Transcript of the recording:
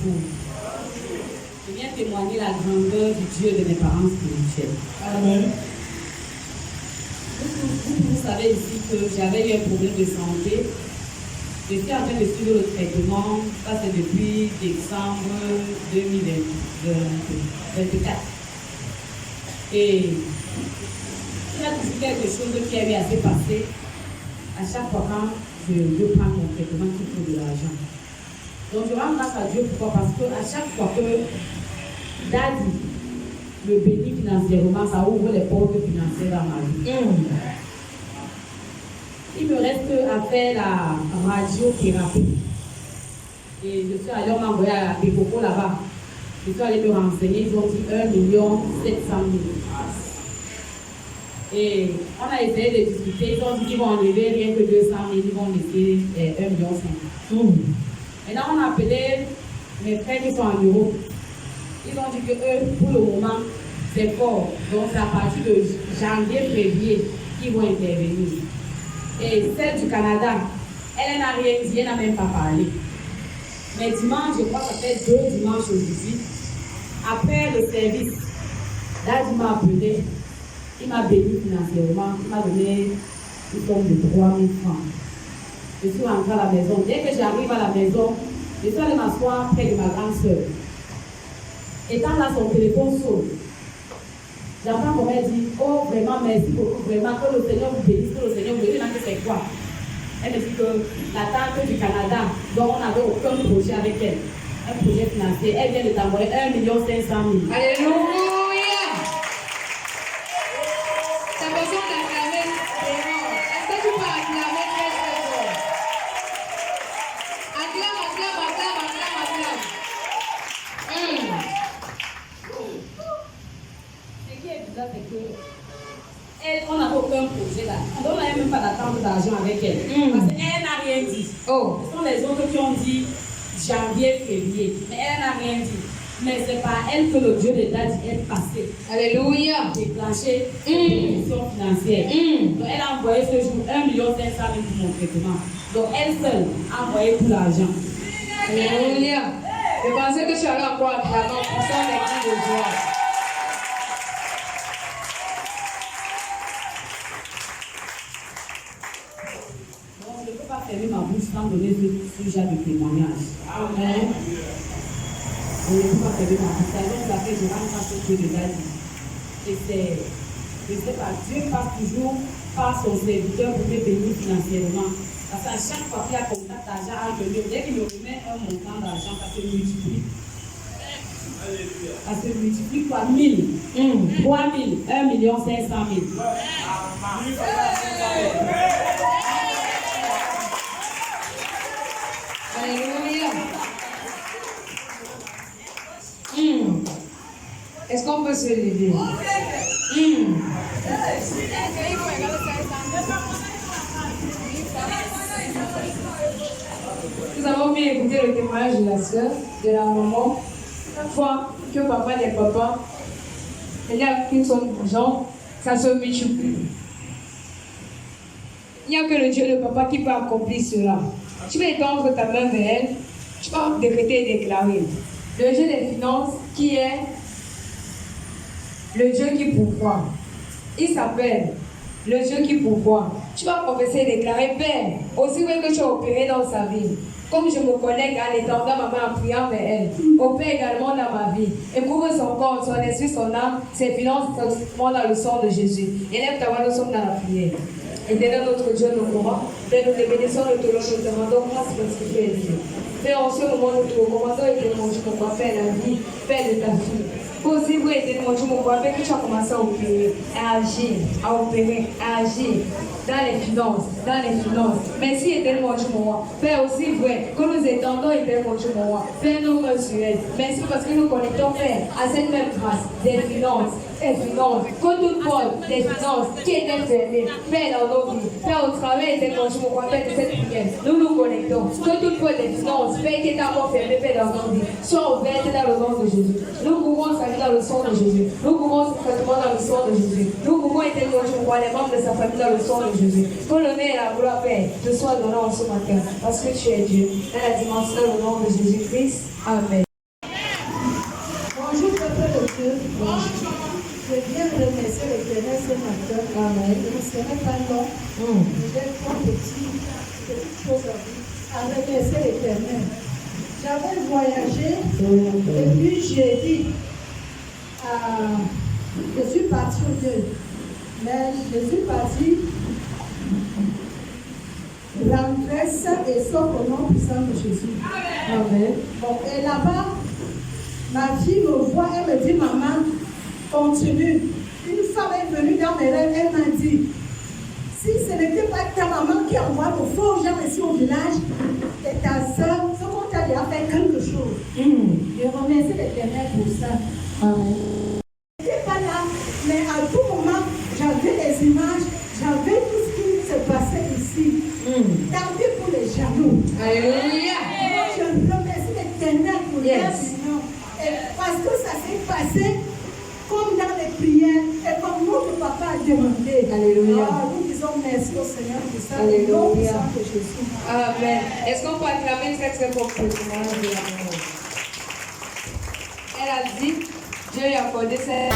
pour. Je viens témoigner la grandeur du Dieu de mes parents spirituels. Amen. Vous savez ici que j'avais eu un problème de santé. Je suis en train de suivre le traitement, ça c'est depuis décembre 2024. Et il y a toujours quelque chose qui avait assez passé. À chaque fois quand je prends mon traitement, il faut de l'argent. Donc je rends grâce à Dieu, pourquoi? Parce que à chaque fois que Daddy me bénit financièrement, ça ouvre les portes financières dans ma vie. Il me reste à faire la radiothérapie. Et je suis allée, on m'a envoyé à Bécoco là-bas. Je suis allée me renseigner, ils ont dit 1 700 000. Et on a essayé de discuter, ils ont dit qu'ils vont enlever rien que 200 000, ils vont laisser 1 500 000. Maintenant, on a appelé mes frères qui sont en Europe. Ils ont dit que eux, pour le moment, c'est fort. Donc, c'est à partir de janvier, février qu'ils vont intervenir. Et celle du Canada, elle n'a rien dit, elle n'a même pas parlé. Mais dimanche, je crois que ça fait 2 dimanches aujourd'hui, après le service, Daddy m'a appelé, il m'a béni financièrement, il m'a donné une somme de 3 000 francs. Je suis rentrée à la maison. Dès que j'arrive à la maison, je suis allée m'asseoir près de ma grande soeur. Étant là, son téléphone sonne. J'entends comment elle dit, oh vraiment merci beaucoup, vraiment que le Seigneur vous bénisse, que le Seigneur vous bénisse. C'est quoi? Elle me dit que la tante du Canada, dont on n'avait aucun projet avec elle, un projet financier, elle vient de t'envoyer 1 500 000. Alléluia! T'as besoin d'acclamer vraiment. Est-ce que tu peux acclamer très très fort? Acclame. Ce qui est bizarre, c'est que elle, on n'avait aucun projet là. On n'avait même pas d'attente d'argent avec elle. Parce qu'elle n'a rien dit. Oh. Ce sont les autres qui ont dit janvier, février. Mais elle n'a rien dit. Mais c'est par elle que le Dieu de Daddy est passé. Alléluia. Déclenché une mission financière. Donc elle a envoyé ce jour 1 500 000 pour mon traitement. Donc elle seule a envoyé tout l'argent. Alléluia. Je pensais que tu allais encore acclamer pour ça des cris de joie. Donc je ne peux pas fermer ma bouche sans donner ce genre de témoignage. Amen. Je ne peux pas fermer ma bouche. C'est donc là que je rends grâce au Dieu de Daddy. Et c'est, je ne sais pas, Dieu passe toujours par son serviteur pour me bénir financièrement. Parce qu'à chaque fois qu'il y a contact d'argent entre nous, dès qu'il me remet un montant d'argent, ça se multiplie. Ça se multiplie par 1000, 3000, 1 500 000. Alléluia. Est-ce qu'on peut se lever? Nous avons bien écouté le témoignage de la soeur, de la maman. Chaque fois que papa et papa, il n'y a qu'une seule argent, ça se multiplie. Il n'y a que le Dieu, le papa, qui peut accomplir cela. Tu vas étendre ta main vers elle, tu vas décréter et déclarer. Le Dieu des finances qui est le Dieu qui pourvoit. Il s'appelle le Dieu qui pourvoit. Tu vas confesser et déclarer, Père, aussi vrai que tu as opéré dans sa vie, comme je me connecte en étendant ma main en priant vers elle, opère également dans ma vie. Éprouve son corps, son esprit, son âme, ses finances, dans le sang de Jésus. Élève ta voix, nous sommes dans la prière. Éternel notre Dieu, nous courons. Père, nous te bénissons, nous te louons, nous te demandons grâce parce que tu es Dieu. Père, en ce moment, nous te recommandons et te demandons, mon Père, la vie, Père de ta fille. Aussi, vous êtes mon Dieu, mon Père, que tu as commencé à opérer, à agir, dans les finances. Merci, éternel mon Dieu, mon roi. Père, aussi vrai, que nous étendons, éternel mon Dieu, mon roi. Père, nous reçuons. Merci parce que nous connectons, Père, à cette même grâce des finances. Que toute porte des finances qui est fermée, Père, dans nos vies, Père, au travail, éternel mon Dieu, mon roi, Père, de cette prière, nous nous connectons. Que toute porte des finances, Père, qui est encore fermée, Père, dans nos vies, soit ouverte dans le nom de Jésus. Nous pouvons saluer dans le sang de Jésus. Nous pouvons traitement dans le sang de Jésus. Nous pouvons être les membres de sa famille dans le sang de Jésus. Que l'honneur et la gloire, Père, te soient donnés en ce matin. Parce que tu es Dieu. Dans la dimension, dans le nom de Jésus-Christ. Amen. ce matin. Amen. Je ne serai pas long. J'ai trois petites choses à remercier l'Éternel. J'avais voyagé et puis j'ai dit, je suis partie au Dieu. Mais je suis partie rentrer sain et sauf au nom puissant de Jésus. Amen. Bon, et là-bas, ma fille me voit, elle me dit, maman, continue. Une femme est venue dans mes rêves, elle m'a dit, si ce n'était pas ta maman qui envoie de faux gens ici au village, et ta soeur, ce qu'on t'a déjà fait quelque chose. Je remercie l'Éternel pour ça. Amen. Je n'étais pas là, mais à tout moment, j'avais les images, j'avais tout ce qui se passait ici. Tant pis pour les jaloux. Alléluia. Moi, je remercie l'Éternel pour Yes. la vision. Et parce que ça s'est passé comme dans les prières et comme notre papa a demandé. Alléluia. Nous disons merci au Seigneur pour ça. Alléluia. Au nom puissant de Jésus. Amen. Est-ce qu'on peut acclamer cette complètement? Elle a dit, Dieu lui a accordé cette...